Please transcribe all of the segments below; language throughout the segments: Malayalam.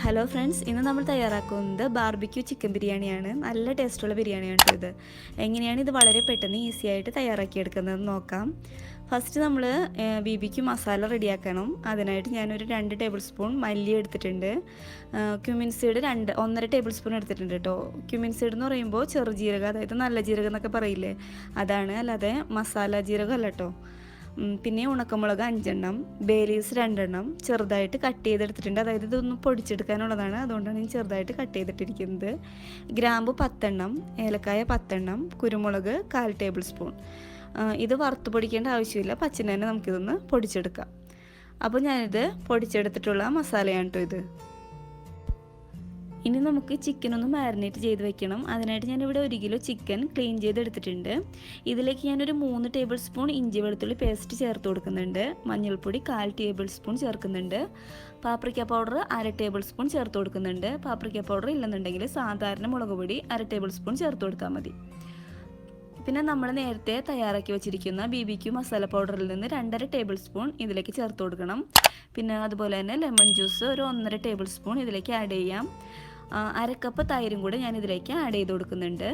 ഹലോ ഫ്രണ്ട്സ്, ഇന്ന് നമ്മൾ തയ്യാറാക്കുന്നത് ബാർബിക്യൂ ചിക്കൻ ബിരിയാണിയാണ്. നല്ല ടേസ്റ്റുള്ള ബിരിയാണിയാണ് ഇത്. എങ്ങനെയാണ് ഇത് വളരെ പെട്ടെന്ന് ഈസി ആയിട്ട് തയ്യാറാക്കിയെടുക്കുന്നതെന്ന് നോക്കാം. ഫസ്റ്റ് നമ്മൾ BBQ മസാല റെഡിയാക്കണം. അതിനായിട്ട് ഞാനൊരു 2 ടേബിൾ സ്പൂൺ മല്ലി എടുത്തിട്ടുണ്ട്. ക്യുമിൻ സീഡ് 1.5 ടേബിൾ സ്പൂൺ എടുത്തിട്ടുണ്ട് കേട്ടോ. ക്യുമിൻ സീഡ് എന്ന് പറയുമ്പോൾ ചെറുജീരകം, അതായത് നല്ല ജീരകം എന്നൊക്കെ പറയില്ലേ, അതാണ്, അല്ലാതെ മസാല ജീരകം അല്ല കേട്ടോ. പിന്നെ ഉണക്കമുളക് 5 എണ്ണം, ബേ ലീവ്സ് 2 എണ്ണം ചെറുതായിട്ട് കട്ട് ചെയ്തെടുത്തിട്ടുണ്ട്. അതായത് ഇതൊന്ന് പൊടിച്ചെടുക്കാനുള്ളതാണ്, അതുകൊണ്ടാണ് ഞാൻ ചെറുതായിട്ട് കട്ട് ചെയ്തിട്ടിരിക്കുന്നത്. ഗ്രാമ്പു 10 എണ്ണം, ഏലക്കായ 10 എണ്ണം, കുരുമുളക് 1/4 ടേബിൾ സ്പൂൺ. ഇത് വറുത്ത് പൊടിക്കേണ്ട ആവശ്യമില്ല, പച്ചനെ തന്നെ നമുക്കിതൊന്ന് പൊടിച്ചെടുക്കാം. അപ്പോൾ ഞാനിത് പൊടിച്ചെടുത്തിട്ടുള്ള മസാലയാണ് കേട്ടോ ഇത്. ഇനി നമുക്ക് ചിക്കൻ ഒന്ന് മാരിനേറ്റ് ചെയ്ത് വെക്കണം. അതിനായിട്ട് ഞാനിവിടെ 1 കിലോ ചിക്കൻ ക്ലീൻ ചെയ്തെടുത്തിട്ടുണ്ട്. ഇതിലേക്ക് ഞാനൊരു 3 ടേബിൾ സ്പൂൺ ഇഞ്ചി വെളുത്തുള്ളി പേസ്റ്റ് ചേർത്ത് കൊടുക്കുന്നുണ്ട്. മഞ്ഞൾപ്പൊടി 1/4 ടേബിൾ സ്പൂൺ ചേർക്കുന്നുണ്ട്. പാപ്രിക്ക പൗഡർ 1/2 ടേബിൾ സ്പൂൺ ചേർത്ത് കൊടുക്കുന്നുണ്ട്. പാപ്രിക്ക പൗഡർ ഇല്ലെന്നുണ്ടെങ്കിൽ സാധാരണ മുളക് പൊടി 1/2 ടേബിൾ സ്പൂൺ ചേർത്ത് കൊടുത്താൽ മതി. പിന്നെ നമ്മൾ നേരത്തെ തയ്യാറാക്കി വെച്ചിരിക്കുന്ന BBQ മസാല പൗഡറിൽ നിന്ന് 2.5 ടേബിൾ സ്പൂൺ ഇതിലേക്ക് ചേർത്ത് കൊടുക്കണം. പിന്നെ അതുപോലെ തന്നെ ലെമൺ ജ്യൂസ് ഒരു 1.5 ടേബിൾ സ്പൂൺ ഇതിലേക്ക് ആഡ് ചെയ്യാം. 1/2 കപ്പ് തൈരും കൂടെ ഞാൻ ഇതിലേക്ക് ആഡ് ചെയ്ത് കൊടുക്കുന്നുണ്ട്.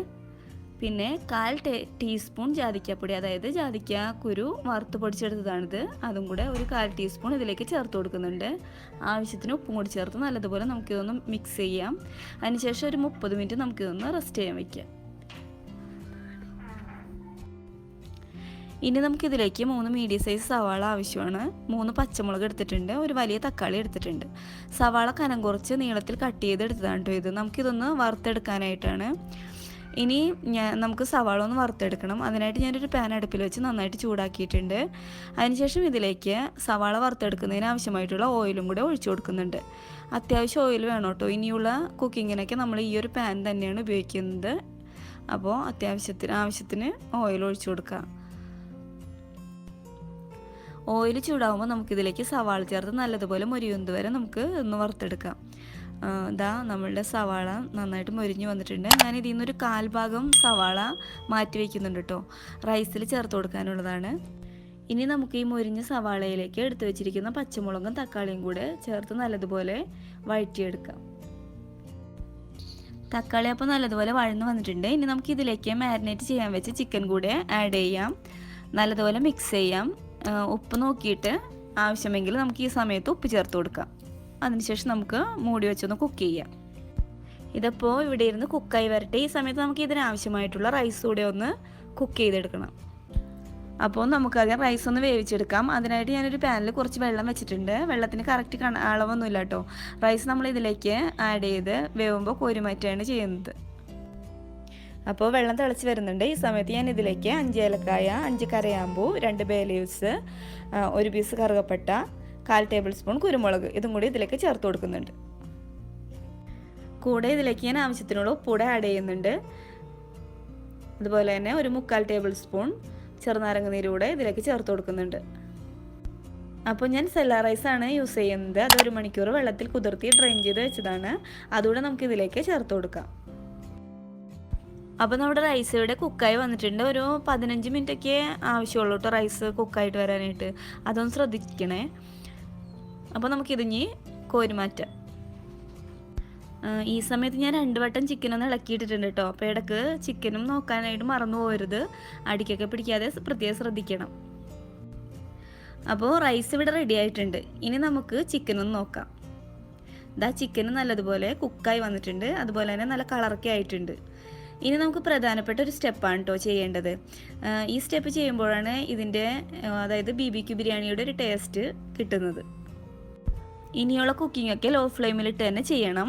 പിന്നെ 1/4 ടീസ്പൂൺ ജാതിക്കാപ്പൊടി, അതായത് ജാതിക്ക കുരു വറുത്ത് പൊടിച്ചെടുത്തതാണിത്, അതും കൂടെ ഒരു 1/4 ടീസ്പൂൺ ഇതിലേക്ക് ചേർത്ത് കൊടുക്കുന്നുണ്ട്. ആവശ്യത്തിന് ഉപ്പും കൂടി ചേർത്ത് നല്ലതുപോലെ നമുക്കിതൊന്ന് മിക്സ് ചെയ്യാം. അതിനുശേഷം ഒരു 30 മിനിറ്റ് നമുക്കിതൊന്ന് റെസ്റ്റ് ചെയ്യാൻ വയ്ക്കാം. ഇനി നമുക്കിതിലേക്ക് 3 മീഡിയം സൈസ് സവാള ആവശ്യമാണ്. 3 പച്ചമുളക് എടുത്തിട്ടുണ്ട്. ഒരു വലിയ തക്കാളി എടുത്തിട്ടുണ്ട്. സവാള കനം കുറച്ച് നീളത്തിൽ കട്ട് ചെയ്തെടുത്തതാണ് കേട്ടോ ഇത്. നമുക്കിതൊന്ന് വറുത്തെടുക്കാനായിട്ടാണ്. ഇനി നമുക്ക് സവാള ഒന്ന് വറുത്തെടുക്കണം. അതിനായിട്ട് ഞാനൊരു പാൻ അടുപ്പിൽ വെച്ച് നന്നായിട്ട് ചൂടാക്കിയിട്ടുണ്ട്. അതിനുശേഷം ഇതിലേക്ക് സവാള വറുത്തെടുക്കുന്നതിന് ആവശ്യമായിട്ടുള്ള ഓയിലും കൂടെ ഒഴിച്ചു കൊടുക്കുന്നുണ്ട്. അത്യാവശ്യം ഓയിൽ വേണം കേട്ടോ. ഇനിയുള്ള കുക്കിങ്ങിനൊക്കെ നമ്മൾ ഈ ഒരു പാൻ തന്നെയാണ് ഉപയോഗിക്കുന്നത്. അപ്പോൾ ആവശ്യത്തിന് ഓയിൽ ഒഴിച്ചു കൊടുക്കാം. ഓയിൽ ചൂടാകുമ്പോൾ നമുക്കിതിലേക്ക് സവാള ചേർത്ത് നല്ലതുപോലെ മൊരിയുന്നത് വരെ നമുക്ക് ഒന്ന് വറുത്തെടുക്കാം. നമ്മളുടെ സവാള നന്നായിട്ട് മൊരിഞ്ഞ് വന്നിട്ടുണ്ട്. ഞാൻ ഇതിൽ നിന്നൊരു 1/4 ഭാഗം സവാള മാറ്റി വയ്ക്കുന്നുണ്ട് കേട്ടോ, റൈസിൽ ചേർത്ത് കൊടുക്കാനുള്ളതാണ്. ഇനി നമുക്ക് ഈ മൊരിഞ്ഞ സവാളയിലേക്ക് എടുത്തു വെച്ചിരിക്കുന്ന പച്ചമുളകും തക്കാളിയും കൂടെ ചേർത്ത് നല്ലതുപോലെ വഴറ്റിയെടുക്കാം. തക്കാളി അപ്പോൾ നല്ലതുപോലെ വഴന്ന് വന്നിട്ടുണ്ട്. ഇനി നമുക്ക് ഇതിലേക്ക് മാരിനേറ്റ് ചെയ്യാൻ വെച്ച് ചിക്കൻ കൂടെ ആഡ് ചെയ്യാം. നല്ലതുപോലെ മിക്സ് ചെയ്യാം. ഉപ്പ് നോക്കിയിട്ട് ആവശ്യമെങ്കിൽ നമുക്ക് ഈ സമയത്ത് ഉപ്പ് ചേർത്ത് കൊടുക്കാം. അതിനുശേഷം നമുക്ക് മൂടി വെച്ചൊന്ന് കുക്ക് ചെയ്യാം. ഇതിപ്പോൾ ഇവിടെ ഇരുന്ന് കുക്കായി വരട്ടെ. ഈ സമയത്ത് നമുക്ക് ഇതിനാവശ്യമായിട്ടുള്ള റൈസ് കൂടെ ഒന്ന് കുക്ക് ചെയ്തെടുക്കണം. അപ്പോൾ നമുക്കധികം റൈസ് ഒന്ന് വേവിച്ചെടുക്കാം. അതിനായിട്ട് ഞാനൊരു പാനിൽ കുറച്ച് വെള്ളം വെച്ചിട്ടുണ്ട്. വെള്ളത്തിന് കറക്റ്റ് അളവൊന്നുമില്ല കേട്ടോ. റൈസ് നമ്മൾ ഇതിലേക്ക് ആഡ് ചെയ്ത് വേവുമ്പോൾ കോരി മാറ്റുകയാണ് ചെയ്യുന്നത്. അപ്പോൾ വെള്ളം തിളച്ച് വരുന്നുണ്ട്. ഈ സമയത്ത് ഞാൻ ഇതിലേക്ക് 5 ഏലക്കായ, 5 കരയാമ്പൂ, 2 ബേ ലീവ്സ്, 1 പീസ് കറുകപ്പട്ട, 1/4 ടേബിൾ സ്പൂൺ കുരുമുളക് ഇതും കൂടി ഇതിലേക്ക് ചേർത്ത് കൊടുക്കുന്നുണ്ട്. കൂടെ ഇതിലേക്ക് ഞാൻ ആവശ്യത്തിനുള്ള ഉപ്പൂടെ ആഡ് ചെയ്യുന്നുണ്ട്. അതുപോലെ തന്നെ ഒരു 3/4 ടേബിൾ സ്പൂൺ ചെറുനാരങ്ങ നീരൂടെ ഇതിലേക്ക് ചേർത്ത് കൊടുക്കുന്നുണ്ട്. അപ്പോൾ ഞാൻ സെല്ല റൈസാണ് യൂസ് ചെയ്യുന്നത്. അത് 1 മണിക്കൂർ വെള്ളത്തിൽ കുതിർത്തി ഡ്രെയിൻ ചെയ്ത് വെച്ചതാണ്. അതുകൂടെ നമുക്ക് ഇതിലേക്ക് ചേർത്ത് കൊടുക്കാം. അപ്പോൾ നമ്മുടെ റൈസ് ഇവിടെ കുക്കായി വന്നിട്ടുണ്ട്. ഒരു 15 മിനിറ്റൊക്കെ ആവശ്യമുള്ളൂ കേട്ടോ റൈസ് കുക്കായിട്ട് വരാനായിട്ട്. അതൊന്ന് ശ്രദ്ധിക്കണേ. അപ്പോൾ നമുക്കിതിഞ്ഞ് കോരി മാറ്റാം. ഈ സമയത്ത് ഞാൻ 2 വട്ടം ചിക്കനൊന്ന് ഇളക്കിയിട്ടിട്ടുണ്ട് കേട്ടോ. അപ്പോൾ ഇടയ്ക്ക് ചിക്കനും നോക്കാനായിട്ട് മറന്നു പോകരുത്. അടിക്കൊക്കെ പിടിക്കാതെ പ്രത്യേകം ശ്രദ്ധിക്കണം. അപ്പോൾ റൈസ് ഇവിടെ റെഡി ആയിട്ടുണ്ട്. ഇനി നമുക്ക് ചിക്കനൊന്ന് നോക്കാം. ചിക്കൻ നല്ലതുപോലെ കുക്കായി വന്നിട്ടുണ്ട്. അതുപോലെ തന്നെ നല്ല കളറൊക്കെ ആയിട്ടുണ്ട്. ഇനി നമുക്ക് പ്രധാനപ്പെട്ട ഒരു സ്റ്റെപ്പാണ് കേട്ടോ ചെയ്യേണ്ടത്. ഈ സ്റ്റെപ്പ് ചെയ്യുമ്പോഴാണ് ഇതിൻ്റെ അതായത് BBQ ബിരിയാണിയുടെ ഒരു ടേസ്റ്റ് കിട്ടുന്നത്. ഇനിയുള്ള കുക്കിങ്ങൊക്കെ ലോ ഫ്ലെയിമിലിട്ട് തന്നെ ചെയ്യണം.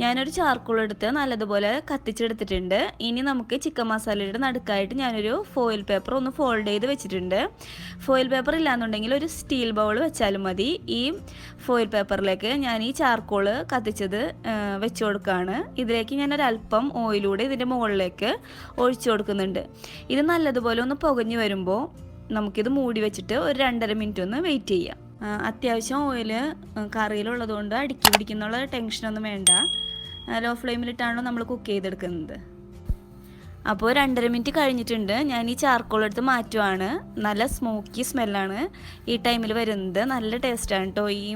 ഞാനൊരു ചാർക്കോൾ എടുത്ത് നല്ലതുപോലെ കത്തിച്ചെടുത്തിട്ടുണ്ട്. ഇനി നമുക്ക് ചിക്കൻ മസാലയുടെ നടുക്കായിട്ട് ഞാനൊരു ഫോയിൽ പേപ്പർ ഒന്ന് ഫോൾഡ് ചെയ്ത് വെച്ചിട്ടുണ്ട്. ഫോയിൽ പേപ്പർ ഇല്ലാന്നുണ്ടെങ്കിൽ ഒരു സ്റ്റീൽ ബൗൾ വെച്ചാലും മതി. ഈ ഫോയിൽ പേപ്പറിലേക്ക് ഞാൻ ഈ ചാർക്കോൾ കത്തിച്ചത് വെച്ച് കൊടുക്കുകയാണ്. ഇതിലേക്ക് ഞാനൊരല്പം ഓയിലൂടെ ഇതിൻ്റെ മുകളിലേക്ക് ഒഴിച്ചു കൊടുക്കുന്നുണ്ട്. ഇത് നല്ലതുപോലെ ഒന്ന് പുകഞ്ഞ് വരുമ്പോൾ നമുക്കിത് മൂടി വെച്ചിട്ട് ഒരു 2.5 മിനിറ്റ് ഒന്ന് വെയിറ്റ് ചെയ്യാം. അത്യാവശ്യം ഓയിൽ കറിയിലുള്ളതുകൊണ്ട് അടുക്കി പിടിക്കുന്നുള്ള ടെൻഷനൊന്നും വേണ്ട. ലോ ഫ്ലെയിമിലിട്ടാണല്ലോ നമ്മൾ കുക്ക് ചെയ്തെടുക്കുന്നത്. അപ്പോൾ 2.5 മിനിറ്റ് കഴിഞ്ഞിട്ടുണ്ട്. ഞാൻ ഈ ചാർക്കോൾ എടുത്ത് മാറ്റുവാണ്. നല്ല സ്മോക്കി സ്മെല്ലാണ് ഈ ടൈമിൽ വരുന്നത്. നല്ല ടേസ്റ്റാണ് കേട്ടോ. ഈ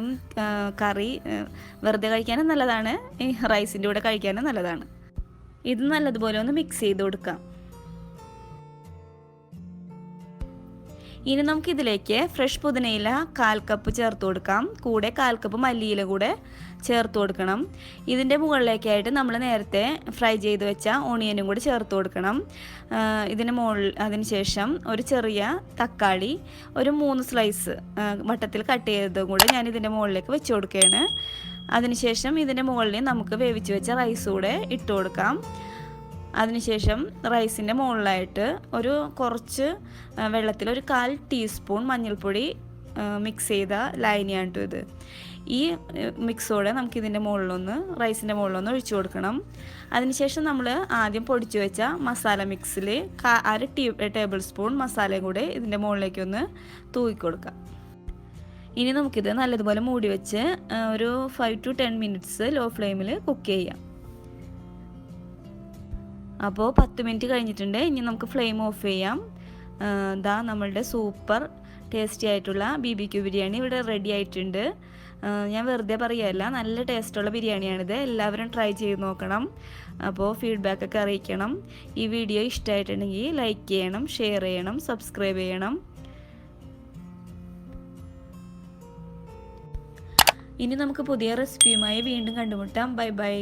കറി വെറുതെ കഴിക്കാനും നല്ലതാണ്, ഈ റൈസിൻ്റെ കൂടെ കഴിക്കാനും നല്ലതാണ്. ഇത് നല്ലതുപോലെ ഒന്ന് മിക്സ് ചെയ്ത് കൊടുക്കാം. ഇനി നമുക്കിതിലേക്ക് ഫ്രഷ് പുതിനയില 1/4 കപ്പ് ചേർത്ത് കൊടുക്കാം. കൂടെ 1/4 കപ്പ് മല്ലിയില കൂടെ ചേർത്ത് കൊടുക്കണം. ഇതിൻ്റെ മുകളിലേക്കായിട്ട് നമ്മൾ നേരത്തെ ഫ്രൈ ചെയ്ത് വെച്ച ഓണിയനും കൂടി ചേർത്ത് കൊടുക്കണം. അതിനുശേഷം ഒരു ചെറിയ തക്കാളി ഒരു 3 സ്ലൈസ് വട്ടത്തിൽ കട്ട് ചെയ്തതും കൂടെ ഞാൻ ഇതിൻ്റെ മുകളിലേക്ക് വെച്ച് കൊടുക്കുകയാണ്. അതിനുശേഷം ഇതിൻ്റെ മുകളിൽ നമുക്ക് വേവിച്ച് വെച്ച റൈസ് കൂടെ ഇട്ട് കൊടുക്കാം. അതിനുശേഷം റൈസിൻ്റെ മുകളിലായിട്ട് ഒരു കുറച്ച് വെള്ളത്തിൽ ഒരു 1/4 ടീസ്പൂൺ മഞ്ഞൾപ്പൊടി മിക്സ് ചെയ്ത ലായനിയാണ് കേട്ടോ ഇത്. ഈ മിക്സോടെ നമുക്കിതിൻ്റെ റൈസിൻ്റെ മുകളിലൊന്ന് ഒഴിച്ചു കൊടുക്കണം. അതിനുശേഷം നമ്മൾ ആദ്യം പൊടിച്ചു വെച്ച മസാല മിക്സിൽ 1/2 ടേബിൾ സ്പൂൺ മസാലയും കൂടെ ഇതിൻ്റെ മുകളിലേക്കൊന്ന് തൂക്കിക്കൊടുക്കാം. ഇനി നമുക്കിത് നല്ലതുപോലെ മൂടി വെച്ച് ഒരു 5 to 10 മിനിറ്റ്സ് ലോ ഫ്ലെയിമിൽ കുക്ക് ചെയ്യാം. അപ്പോൾ 10 മിനിറ്റ് കഴിഞ്ഞിട്ടുണ്ട്. ഇനി നമുക്ക് ഫ്ലെയിം ഓഫ് ചെയ്യാം. നമ്മളുടെ സൂപ്പർ ടേസ്റ്റി ആയിട്ടുള്ള BBQ ബിരിയാണി ഇവിടെ റെഡി ആയിട്ടുണ്ട്. ഞാൻ വെറുതെ പറയുകയല്ല, നല്ല ടേസ്റ്റുള്ള ബിരിയാണിയാണിത്. എല്ലാവരും ട്രൈ ചെയ്ത് നോക്കണം. അപ്പോൾ ഫീഡ്ബാക്കൊക്കെ അറിയിക്കണം. ഈ വീഡിയോ ഇഷ്ടമായിട്ടുണ്ടെങ്കിൽ ലൈക്ക് ചെയ്യണം, ഷെയർ ചെയ്യണം, സബ്സ്ക്രൈബ് ചെയ്യണം. ഇനി നമുക്ക് പുതിയ റെസിപ്പിയുമായി വീണ്ടും കണ്ടുമുട്ടാം. Bye bye.